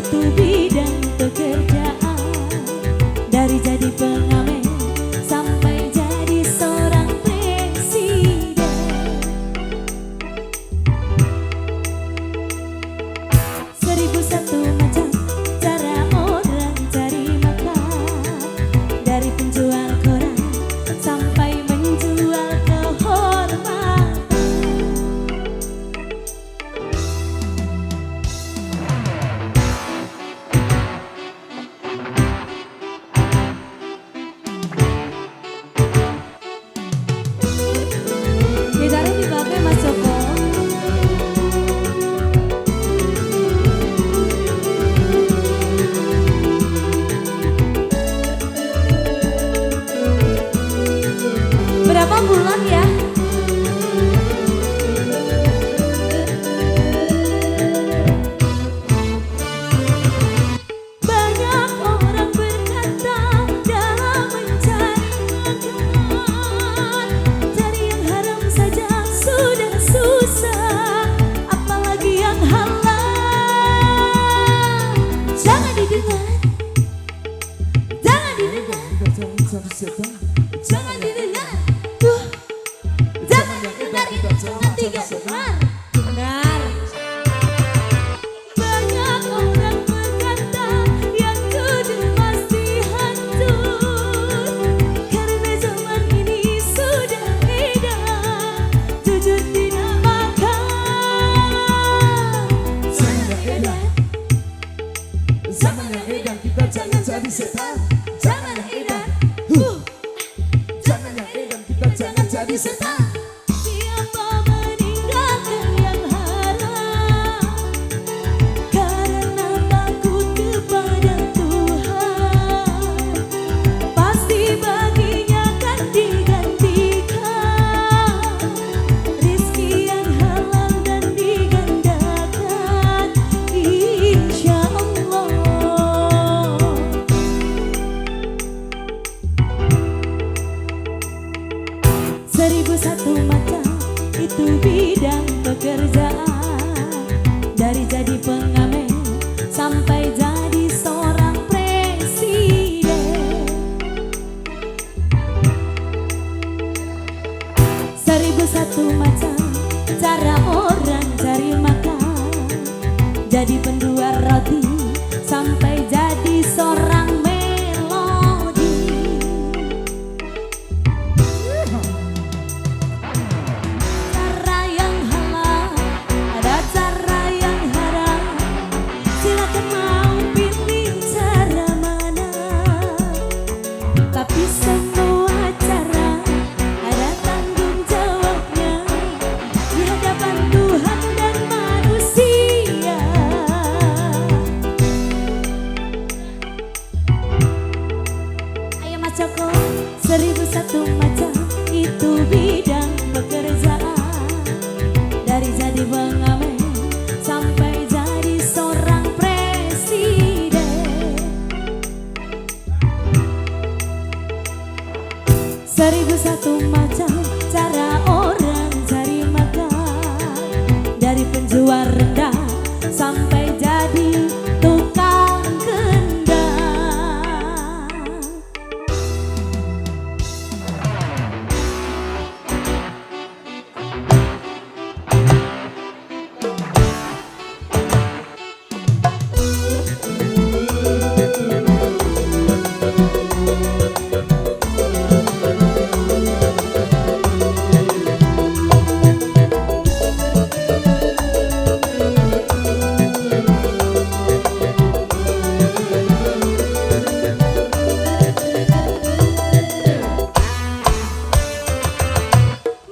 itu bidang pekerjaan. Dari jadi pengamen sampai jadi seorang presiden. Seribu satu macam cara orang cari makan. Dari penjual koran sampai menjual kehormatan. Gitarnya dipakai Mas Joko. Berapa bulan ya? Banyak orang berkata dalam mencari makan, cari yang haram saja sudah susah, apalagi yang halal. Jangan didengar, jangan didengar, jangan didengar. Jangan dengar itu nanti gak dengar. Benar. Banyak orang berkata yang jujur pasti hancur, karena zaman ini sudah edan jujur tidak makan. Zaman yang edan, zaman yang edan, kita jangan jadi setan. Jangan edan, Zaman yang edan, kita jangan jadi setan. siapa meninggalkan yang haram karena takut kepada Tuhan, pasti baginya akan digantikan rizki yang halal dan digandakan insya Allah. Seribu satu macam itu bidang pekerjaan. Dari jadi pengamen sampai jadi seorang presiden. Seribu satu macam cara orang cari makan. Jadi penjual roti sampai jadi seorang melodi. Cara yang halal, ada cara yang haram. Silakan mau pilih cara mana. Tapi semua cara ada tanggung jawabnya di hadapan Tuhan dan manusia. Ayo Mas Joko, seribu satu macam itu bidang pekerjaan. Dari jadi pengamen sampai jadi seorang presiden. Seribu satu macam cara orang cari makan. Dari penjual rendang sampai jadi tukang kendang.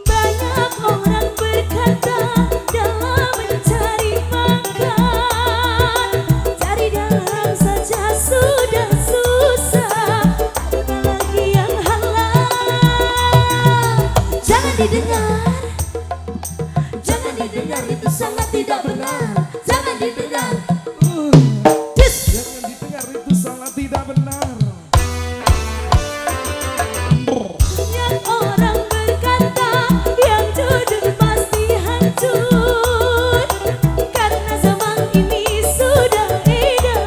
Banyak orang berkata dalam mencari makan, cari dalam saja sudah susah, apalagi yang halal. Jangan didengar, jangan didengar, itu sangat tidak benar. Jangan didengar. Jangan didengar, itu sangat tidak benar. Banyak orang berkata yang jujur pasti hancur, karena zaman ini sudah edan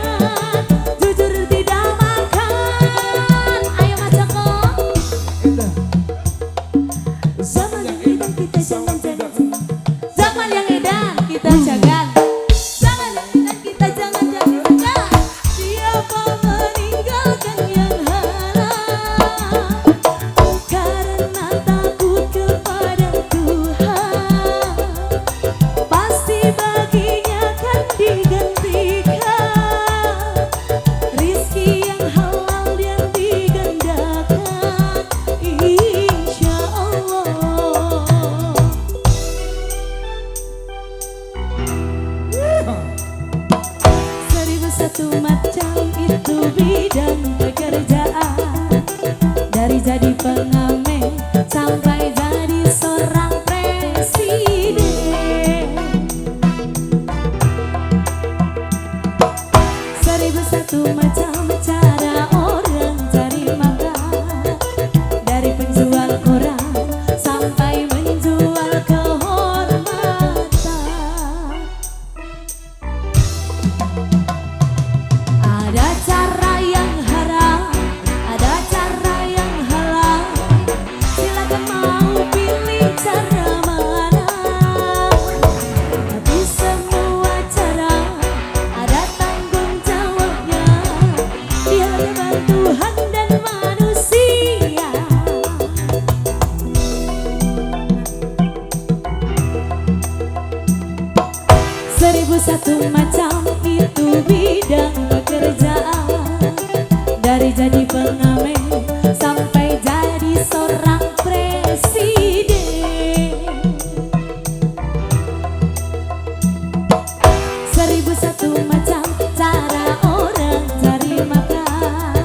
satu macam itu bidang pekerjaan. Dari jadi pengamen sampai jadi seorang presiden. 1001 macam cara orang cari makan.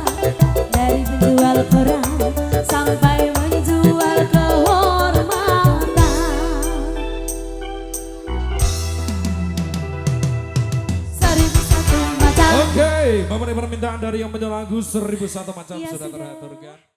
Dari menjual koran sampai menjual kehormatan. 1001 macam. Oke, memenuhi permintaan dari yang menyanyi lagu 1001 macam Iya, sudah sudah. teraturkan.